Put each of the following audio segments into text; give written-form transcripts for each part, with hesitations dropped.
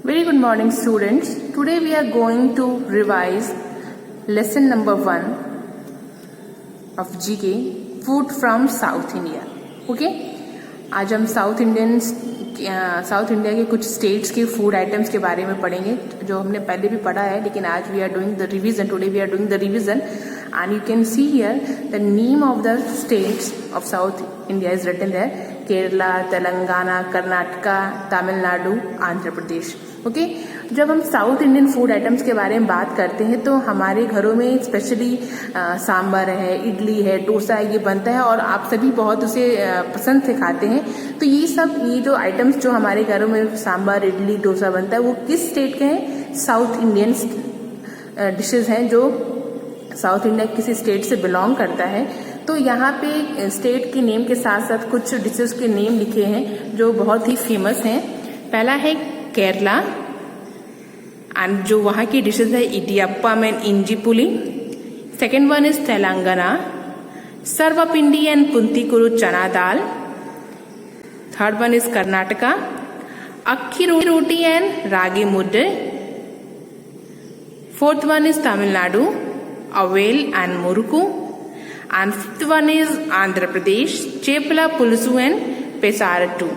Very good morning, students. Today we are going to revise lesson number 1 of GK, Food from South India. Okay? आज हम south India के कुछ states के food items के बारे में पढ़ेंगे जो हमने पहले भी पढ़ा है, लेकिन आज we are doing the revision. Today we are doing the revision and you can see here the name of the states of South India is written there: Kerala, Telangana, Karnataka, Tamil Nadu, Andhra Pradesh. Okay जब हम south Indian food items के बारे में बात करते हैं तो हमारे घरों में स्पेशली सांबर है, इडली है, डोसा है, ये बनता है और आप सभी बहुत उसे पसंद से खाते हैं. तो ये जो आइटम्स जो हमारे घरों में सांबर, इडली, डोसा बनता है वो किस स्टेट के हैं? साउथ इंडियन डिशेज हैं जो साउथ इंडिया किसी स्टेट से बिलोंग करता है. तो यहाँ पे स्टेट के नेम के साथ साथ कुछ डिशेज के नेम लिखे हैं जो बहुत ही फेमस हैं. पहला है केरला एंड जो वहाँ की डिशेज है idiyappam and inji puli. Second one is Telangana, sarvapindi and punthikuru chana dal. Third one is Karnataka, akki roti and ragi mudde. Fourth one is Tamil Nadu, aval and murukku. And fifth one is Andhra Pradesh, chepala pulusu and pesarattu.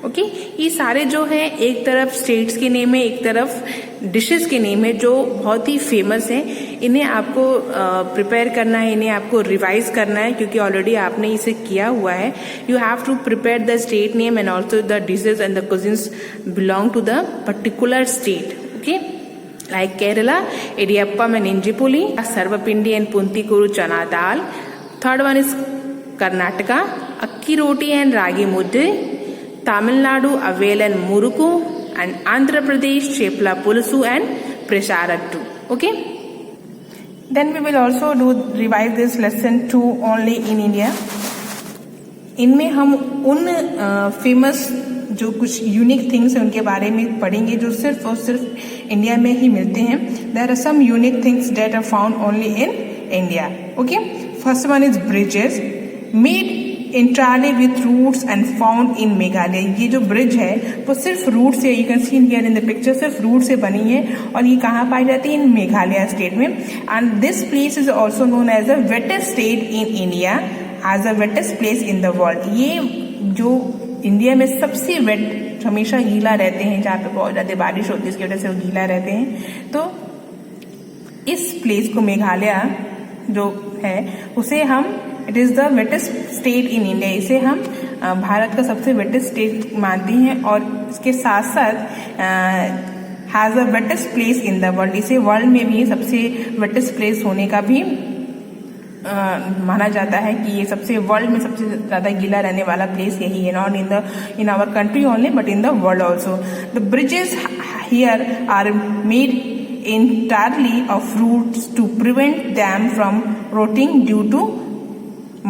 Okay ये सारे जो है एक तरफ स्टेट्स के नेम है, एक तरफ डिशेस के नेम है जो बहुत ही फेमस है. इन्हें आपको प्रिपेयर करना है, इन्हें आपको रिवाइज करना है क्योंकि ऑलरेडी आपने इसे किया हुआ है. You have to prepare the state name and also the dishes and the cuisines belong to the particular state. Okay like Kerala, idiyappam and injipuli, sarvapindi and puntikuru chana dal. Third one is Karnataka, akki roti and ragi mudde. Tamil Nadu, avel and muruku. And Andhra Pradesh, chepla pulusu and presarattu. Okay, then we will also revise this lesson 2 only in India. इनमें हम उन famous जो कुछ unique things हैं उनके बारे में पढ़ेंगे जो सिर्फ और सिर्फ इंडिया में ही मिलते हैं. There are some unique things that are found only in India. Okay first one is bridges made entirely with roots and found in Meghalaya. ये जो ब्रिज है वो सिर्फ रूट से, you can see here in the picture, सिर्फ root से बनी है और ये कहाँ पाई जाती है? इन मेघालय स्टेट में. And this place is also known as the wettest state in India, as the wettest place in the world. ये जो इंडिया में सबसे वेट, हमेशा गीला रहते हैं, जहाँ पे बहुत ज्यादा बारिश होती है इसकी वजह से वो गीला रहते हैं. तो इस प्लेस को मेघालय जो है उसे हम, it is the wettest state in India, इसे हम भारत का सबसे वेटेस्ट स्टेट मानते हैं और इसके साथ साथ has the wettest place in the world. इसे वर्ल्ड में भी सबसे वेटेस्ट प्लेस होने का भी माना जाता है कि ये सबसे वर्ल्ड में सबसे ज्यादा गीला रहने वाला प्लेस यही है. Not in our country only but in the world also. The bridges here are made entirely of roots to prevent them from rotting due to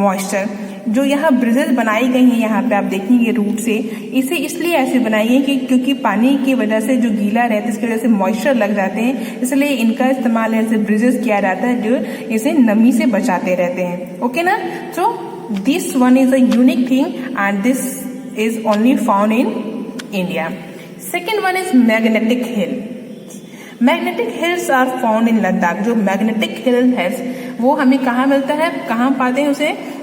moisture. जो यहाँ ब्रिजेस बनाई गई हैं यहाँ पे आप देखेंगे रूट से, इसे इसलिए ऐसे बनाई है कि क्योंकि पानी की वजह से जो गीला रहता है इसकी वजह से मॉइस्चर लग जाते हैं, इसलिए इनका इस्तेमाल ऐसे ब्रिजेस किया जाता है जो इसे नमी से बचाते रहते हैं. ओके ना. So this one is a unique thing and this is only found in India. Second one is magnetic hill. Magnetic hills are found in Ladakh. जो मैग्नेटिक हिल है वो हमें कहाँ मिलता है, कहाँ पाते हैं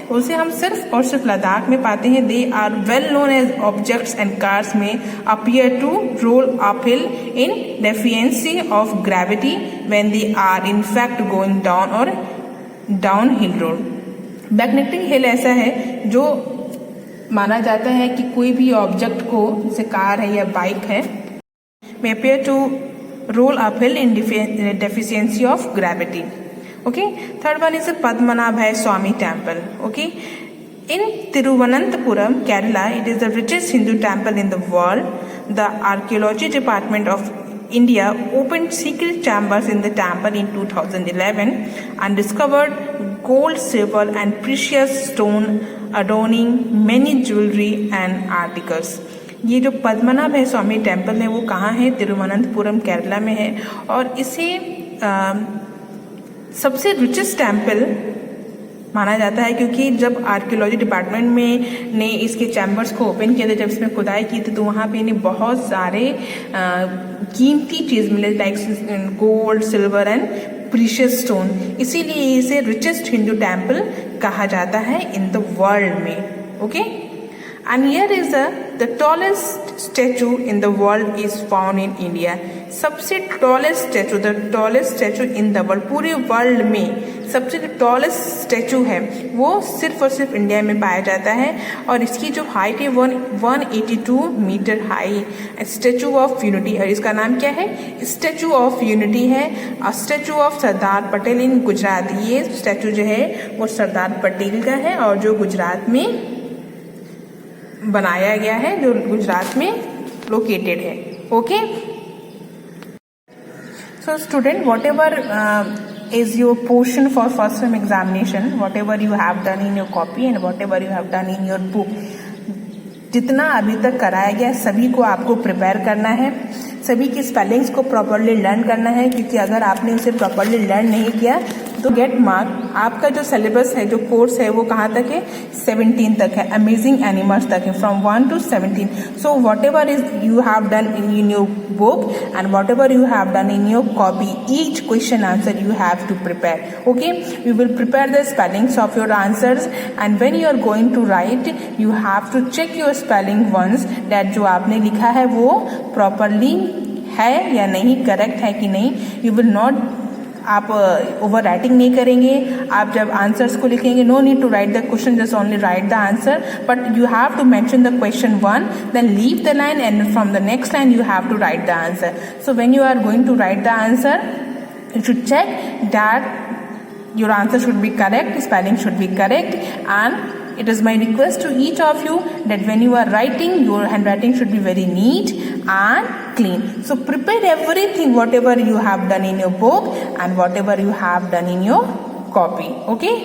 उसे हम सिर्फ और सिर्फ लद्दाख में पाते हैं. They are well known as objects and cars में appear to roll uphill in deficiency of gravity when they are in fact going down और downhill road. Magnetic hill ऐसा है जो माना जाता है कि कोई भी ऑब्जेक्ट को, जैसे कार है या बाइक है, may appear to roll uphill in deficiency of gravity. Okay, third one is a Padmanabhai Swami temple. Okay, in Thiruvananthapuram, Kerala, it is the richest Hindu temple in the world. The archaeology department of India opened secret chambers in the temple in 2011 and discovered gold, silver and precious stone adorning many jewelry and articles. ये जो पद्मनाभ है स्वामी temple है वो कहाँ है? तिरुवनंतपुरम केरला में है और इसे सबसे रिचेस्ट टेम्पल माना जाता है क्योंकि जब आर्कियोलॉजी डिपार्टमेंट में ने इसके चैम्बर्स को ओपन किया था, जब इसमें खुदाई की थी तो वहाँ पे इन्हें बहुत सारे कीमती चीज मिले, like gold, silver and precious stone. इसीलिए इसे रिचेस्ट हिंदू टेम्पल कहा जाता है इन द वर्ल्ड में। Okay, and here is the tallest statue in the world is found in India. सबसे tallest statue, the tallest statue in the world, पूरे world में सबसे जो टॉलेस्ट स्टैचू है वो सिर्फ और सिर्फ इंडिया में पाया जाता है, और इसकी जो हाइट है 182 metre high, statue of unity. और इसका नाम क्या है? स्टैचू ऑफ यूनिटी है, statue of Sardar Patel in Gujarat. ये स्टैचू जो है वो सरदार पटेल का है और जो गुजरात में बनाया गया है, जो गुजरात में लोकेटेड है। Okay, so student, what ever is your portion for first term examination, whatever you have done in your copy and whatever you have done in your book, जितना अभी तक कराया गया सभी को आपको प्रिपेयर करना है, सभी की स्पेलिंग्स को प्रॉपरली लर्न करना है, क्योंकि अगर आपने उसे प्रॉपरली लर्न नहीं किया तो गेट मार्क। आपका जो सिलेबस है, जो कोर्स है, वो कहाँ तक है? 17 तक है, अमेजिंग एनिमल्स तक है, from 1 to 17। So what ever is you have done in your book and what ever you have done in your copy, each question answer you have to prepare. Okay, we will prepare the spellings of your answers, and when you are going to write you have to check your spelling once that जो आपने लिखा है वो properly है या नहीं, correct है कि नहीं। You will not, आप ओवर राइटिंग नहीं करेंगे। आप जब आंसर्स को लिखेंगे, no need to write the question, just only write the answer, but you have to mention the question 1, then leave the line and from the next line you have to write the answer. So when you are going to write the answer, you should check that your answer should be correct, spelling should be correct, and it is my request to each of you that when you are writing, your handwriting should be very neat and clean. So prepare everything, whatever you have done in your book and whatever you have done in your copy. Okay.